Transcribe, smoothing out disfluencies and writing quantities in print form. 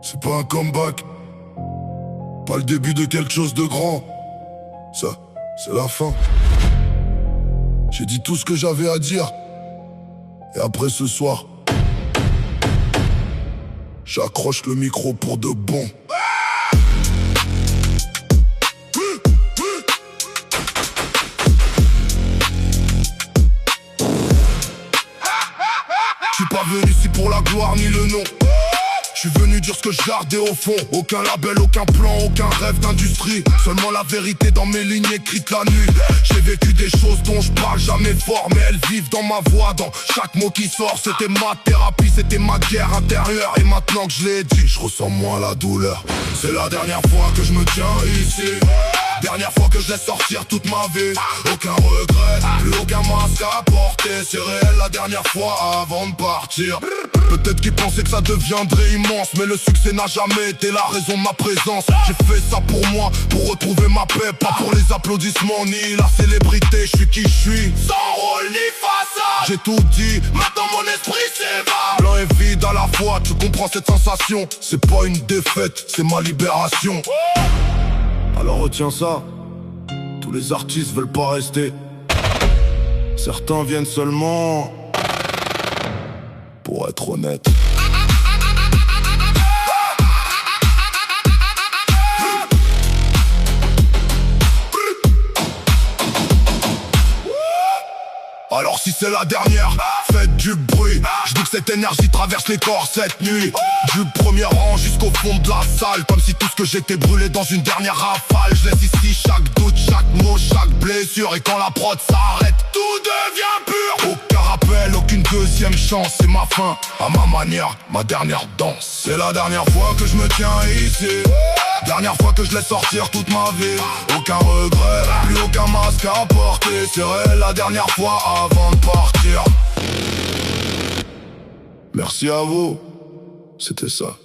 C'est pas un comeback, pas le début de quelque chose de grand. Ça, c'est la fin. J'ai dit tout ce que j'avais à dire. Et après ce soir, j'accroche le micro pour de bon. J'suis pas venu ici pour la gloire ni le nom. J'suis venu dire ce que je gardais au fond. Aucun label, aucun plan, aucun rêve d'industrie. Seulement la vérité dans mes lignes écrites la nuit. J'ai vécu des choses dont je parle jamais fort, mais elles vivent dans ma voix, dans chaque mot qui sort. C'était ma thérapie, c'était ma guerre intérieure. Et maintenant que je l'ai dit, je ressens moins la douleur. C'est la dernière fois que je me tiens ici. Dernière fois que je laisse sortir toute ma vie. Aucun regret, plus aucun masque à porter. C'est réel la dernière fois avant de partir. Peut-être qu'ils pensaient que ça deviendrait immense, mais le succès n'a jamais été la raison de ma présence. J'ai fait ça pour moi, pour retrouver ma paix. Pas pour les applaudissements ni la célébrité. Je suis qui je suis, sans rôle ni façade. J'ai tout dit, maintenant mon esprit s'évade. Blanc et vide à la fois, tu comprends cette sensation. C'est pas une défaite, c'est ma libération. Alors retiens ça, tous les artistes veulent pas rester. Certains viennent seulement pour être honnête. Alors si c'est la dernière, faites du bruit. Je dis que cette énergie traverse les corps cette nuit. Du premier rang jusqu'au fond de la salle. Comme si tout ce que j'étais brûlé dans une dernière rafale. Je laisse ici chaque doute, chaque mot, chaque blessure. Et quand la prod s'arrête, tout devient pur. Aucun rappel, aucune deuxième chance. C'est ma fin, à ma manière, ma dernière danse. C'est la dernière fois que je me tiens ici. Dernière fois que je laisse sortir toute ma vie. Aucun regret, plus aucun masque à porter. C'est réel la dernière fois avant de partir. Merci à vous, c'était ça.